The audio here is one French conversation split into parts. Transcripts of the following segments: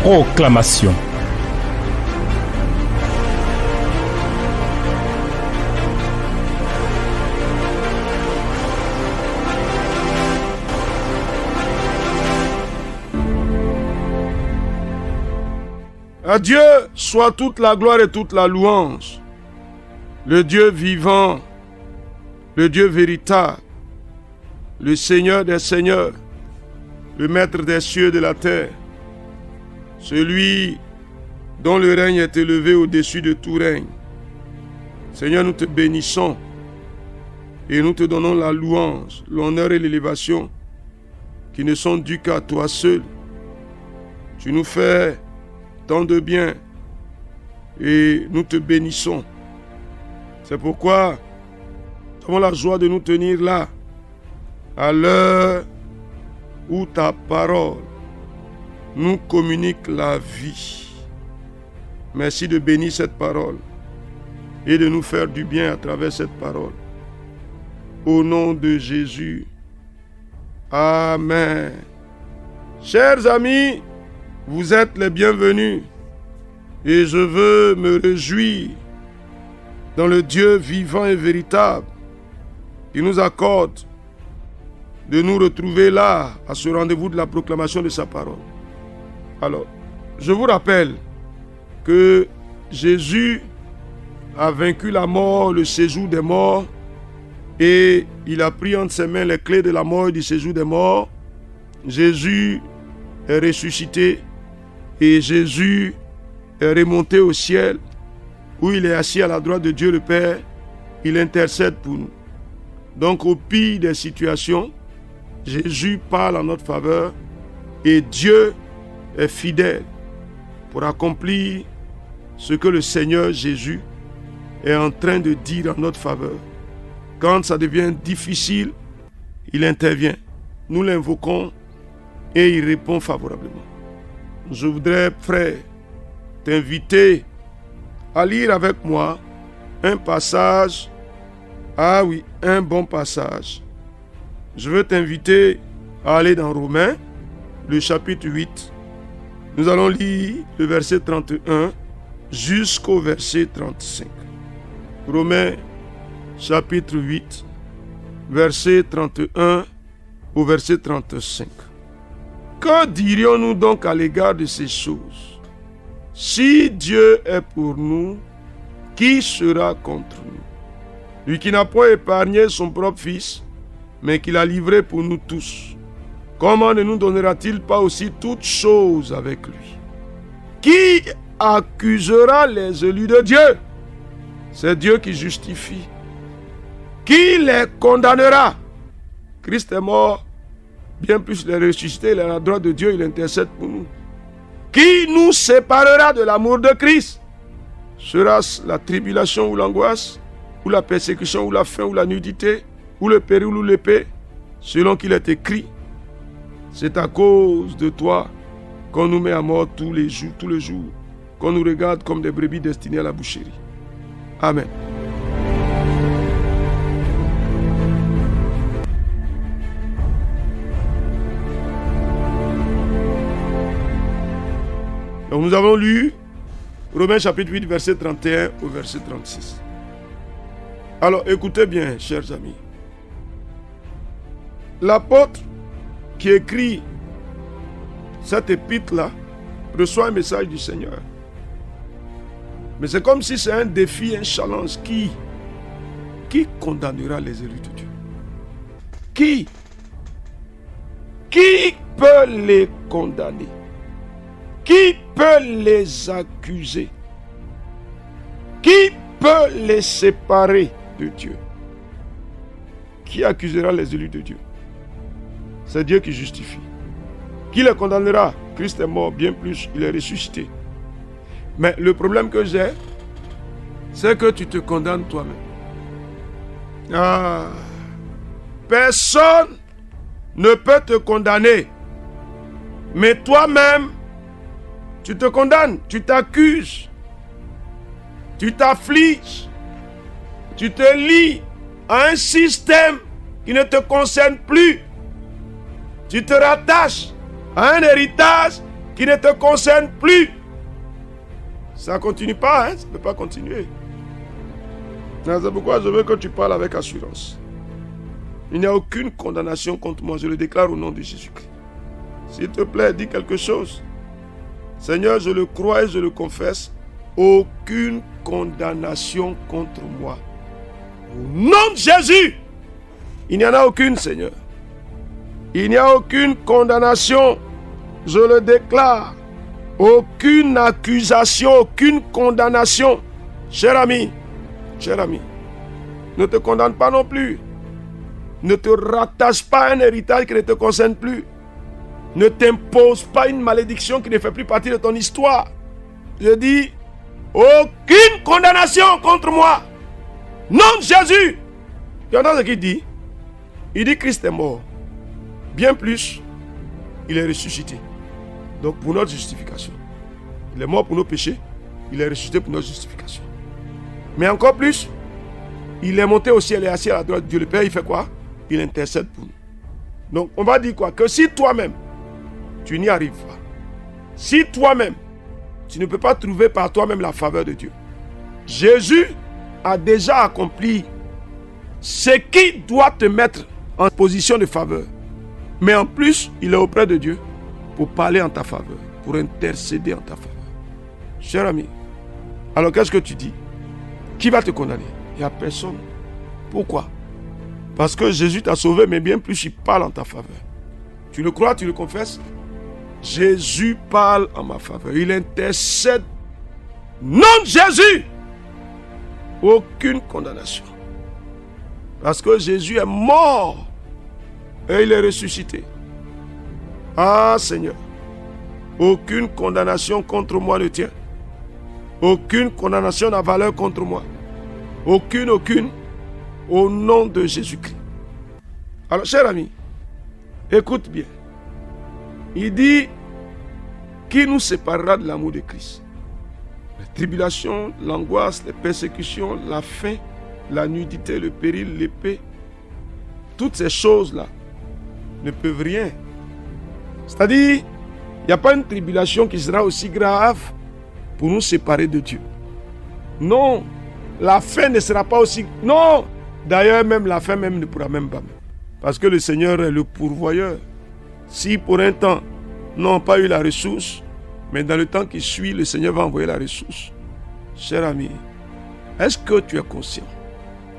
Proclamation. À Dieu soit toute la gloire et toute la louange. Le Dieu vivant, le Dieu véritable, le Seigneur des seigneurs, le Maître des cieux et de la terre, celui dont le règne est élevé au-dessus de tout règne. Seigneur, nous te bénissons et nous te donnons la louange, l'honneur et l'élévation qui ne sont dus qu'à toi seul. Tu nous fais tant de bien et nous te bénissons. C'est pourquoi nous avons la joie de nous tenir là à l'heure où ta parole nous communique la vie. Merci de bénir cette parole et de nous faire du bien à travers cette parole. Au nom de Jésus. Amen. Chers amis, vous êtes les bienvenus et je veux me réjouir dans le Dieu vivant et véritable qui nous accorde de nous retrouver là à ce rendez-vous de la proclamation de sa parole. Alors, je vous rappelle que Jésus a vaincu la mort, le séjour des morts, et il a pris entre ses mains les clés de la mort et du séjour des morts. Jésus est ressuscité et Jésus est remonté au ciel où il est assis à la droite de Dieu le Père. Il intercède pour nous. Donc au pire des situations, Jésus parle en notre faveur et Dieu est fidèle pour accomplir ce que le Seigneur Jésus est en train de dire en notre faveur. Quand ça devient difficile, il intervient. Nous l'invoquons et il répond favorablement. Je voudrais, frère, t'inviter à lire avec moi un passage. Ah oui, un bon passage. Je veux t'inviter à aller dans Romains, le chapitre 8. Nous allons lire le verset 31 jusqu'au verset 35. Romains, chapitre 8, verset 31 au verset 35. Que dirions-nous donc à l'égard de ces choses? Si Dieu est pour nous, qui sera contre nous? Lui qui n'a point épargné son propre Fils, mais qui l'a livré pour nous tous, comment ne nous donnera-t-il pas aussi toutes choses avec lui? Qui accusera les élus de Dieu? C'est Dieu qui justifie. Qui les condamnera? Christ est mort, bien plus il est ressuscité, il est à la droite de Dieu, il intercède pour nous. Qui nous séparera de l'amour de Christ? Sera-ce la tribulation ou l'angoisse, ou la persécution, ou la faim, ou la nudité, ou le péril, ou l'épée? Selon qu'il est écrit, c'est à cause de toi qu'on nous met à mort tous les jours, qu'on nous regarde comme des brebis destinées à la boucherie. Amen. Donc nous avons lu Romains chapitre 8, verset 31 au verset 36. Alors écoutez bien, chers amis. L'apôtre qui écrit cette épître-là reçoit un message du Seigneur. Mais c'est comme si c'est un défi, un challenge. Qui condamnera les élus de Dieu? Qui peut les condamner? Qui peut les accuser? Qui peut les séparer de Dieu? Qui accusera les élus de Dieu? C'est Dieu qui justifie. Qui les condamnera? Christ est mort, bien plus, il est ressuscité. Mais le problème que j'ai, c'est que tu te condamnes toi-même. Personne ne peut te condamner. Mais toi-même, tu te condamnes, tu t'accuses, tu t'affliges, tu te lies à un système qui ne te concerne plus. Tu te rattaches à un héritage qui ne te concerne plus. Ça ne continue pas, hein? Ça ne peut pas continuer. C'est pourquoi je veux que tu parles avec assurance. Il n'y a aucune condamnation contre moi, je le déclare au nom de Jésus-Christ. S'il te plaît, dis quelque chose. Seigneur, je le crois et je le confesse. Aucune condamnation contre moi. Au nom de Jésus, il n'y en a aucune, Seigneur. Il n'y a aucune condamnation. Je le déclare. Aucune accusation, aucune condamnation. Cher ami, ne te condamne pas non plus. Ne te rattache pas à un héritage qui ne te concerne plus. Ne t'impose pas une malédiction qui ne fait plus partie de ton histoire. Je dis, aucune condamnation contre moi. Nom de Jésus. Tu entends ce qu'il dit? Il dit Christ est mort. Bien plus, il est ressuscité. Donc pour notre justification. Il est mort pour nos péchés. Il est ressuscité pour notre justification. Mais encore plus, il est monté au ciel et assis à la droite de Dieu le Père. Il fait quoi? Il intercède pour nous. Donc on va dire quoi? Que si toi-même, tu n'y arrives pas. Si toi-même, tu ne peux pas trouver par toi-même la faveur de Dieu. Jésus a déjà accompli ce qui doit te mettre en position de faveur. Mais en plus, il est auprès de Dieu pour parler en ta faveur, pour intercéder en ta faveur. Cher ami, alors qu'est-ce que tu dis? Qui va te condamner? Il n'y a personne. Pourquoi? Parce que Jésus t'a sauvé, mais bien plus, il parle en ta faveur. Tu le crois, tu le confesses? Jésus parle en ma faveur. Il intercède. Nom de Jésus! Aucune condamnation. Parce que Jésus est mort et il est ressuscité. Ah Seigneur, aucune condamnation contre moi ne tient. Aucune condamnation n'a valeur contre moi. Aucune. Au nom de Jésus-Christ. Alors, cher ami, écoute bien. Il dit, qui nous séparera de l'amour de Christ? Les tribulations, l'angoisse, les persécutions, la faim, la nudité, le péril, l'épée. Toutes ces choses-là ne peuvent rien. C'est-à-dire, il n'y a pas une tribulation qui sera aussi grave pour nous séparer de Dieu. Non, la faim ne sera pas aussi... Non, d'ailleurs, même la faim même ne pourra même pas. Parce que le Seigneur est le pourvoyeur. Si pour un temps, n'ont pas eu la ressource, mais dans le temps qui suit, le Seigneur va envoyer la ressource. Cher ami, est-ce que tu es conscient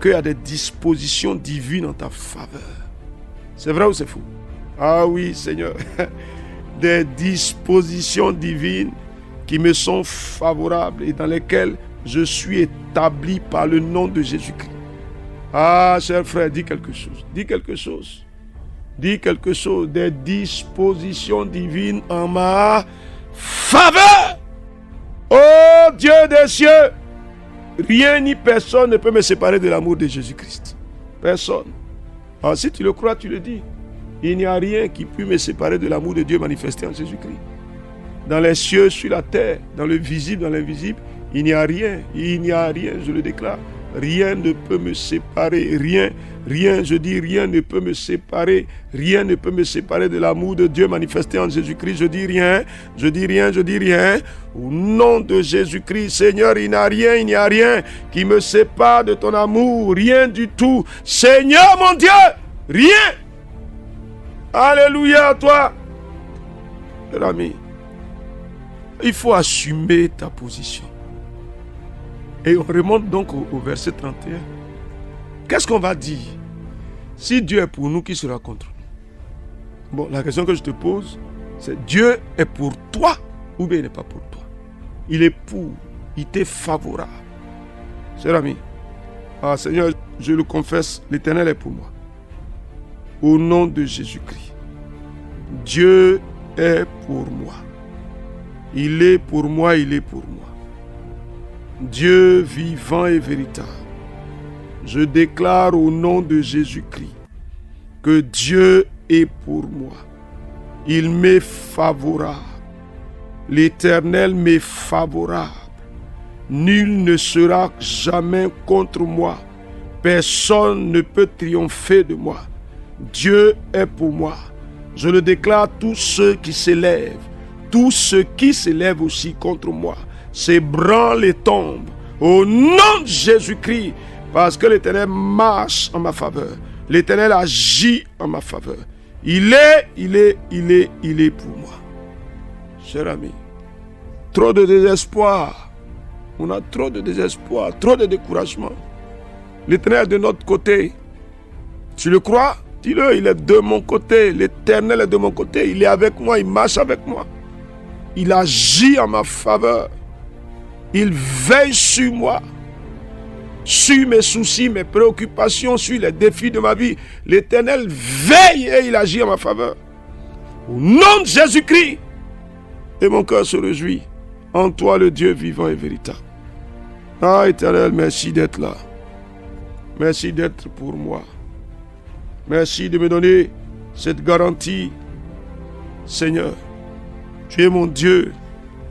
qu'il y a des dispositions divines en ta faveur? C'est vrai ou c'est faux? Ah oui, Seigneur. Des dispositions divines qui me sont favorables et dans lesquelles je suis établi par le nom de Jésus-Christ. Ah, cher frère, dis quelque chose. Dis quelque chose. Dis quelque chose. Des dispositions divines en ma faveur. Oh Dieu des cieux, rien ni personne ne peut me séparer de l'amour de Jésus-Christ. Personne. Alors si tu le crois, tu le dis. Il n'y a rien qui puisse me séparer de l'amour de Dieu manifesté en Jésus-Christ. Dans les cieux, sur la terre, dans le visible, dans l'invisible, il n'y a rien, je le déclare. Rien ne peut me séparer, rien, je dis rien ne peut me séparer de l'amour de Dieu manifesté en Jésus-Christ. Je dis rien. Au nom de Jésus-Christ, Seigneur, il n'y a rien qui me sépare de ton amour, rien du tout. Seigneur mon Dieu, rien. Alléluia à toi. Cher ami, il faut assumer ta position. Et on remonte donc au verset 31. Qu'est-ce qu'on va dire? Si Dieu est pour nous, qui sera contre nous? Bon, la question que je te pose, c'est Dieu est pour toi ou bien il n'est pas pour toi? Il est pour, il t'est favorable. Cher ami, ah Seigneur, je le confesse, l'Éternel est pour moi. Au nom de Jésus-Christ, Dieu est pour moi. Il est pour moi, il est pour moi. Dieu vivant et véritable, je déclare au nom de Jésus-Christ que Dieu est pour moi. Il m'est favorable. L'Éternel m'est favorable. Nul ne sera jamais contre moi. Personne ne peut triompher de moi. Dieu est pour moi. Je le déclare, tous ceux qui s'élèvent tout ce qui s'élève aussi contre moi s'ébranle et tombe. Au nom de Jésus-Christ, parce que l'Éternel marche en ma faveur. L'Éternel agit en ma faveur. Il est pour moi. Cher ami, trop de désespoir. On a trop de désespoir, trop de découragement. L'Éternel est de notre côté. Tu le crois? Dis-le, il est de mon côté. L'Éternel est de mon côté. Il est avec moi, il marche avec moi. Il agit en ma faveur. Il veille sur moi, sur mes soucis, mes préoccupations, sur les défis de ma vie. L'Éternel veille et il agit en ma faveur. Au nom de Jésus-Christ. Et mon cœur se réjouit en toi, le Dieu vivant et véritable. Ah, Éternel, merci d'être là. Merci d'être pour moi. Merci de me donner cette garantie. Seigneur, tu es mon Dieu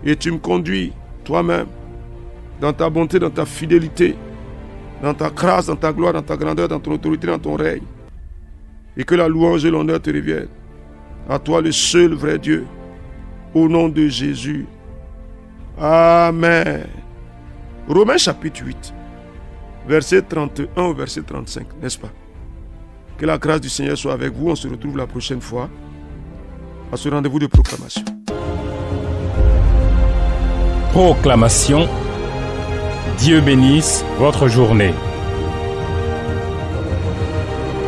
et tu me conduis toi-même dans ta bonté, dans ta fidélité, dans ta grâce, dans ta gloire, dans ta grandeur, dans ton autorité, dans ton règne. Et que la louange et l'honneur te reviennent. À toi le seul vrai Dieu. Au nom de Jésus. Amen. Romains chapitre 8, verset 31 au verset 35, n'est-ce pas? Que la grâce du Seigneur soit avec vous. On se retrouve la prochaine fois à ce rendez-vous de proclamation. Proclamation. Dieu bénisse votre journée.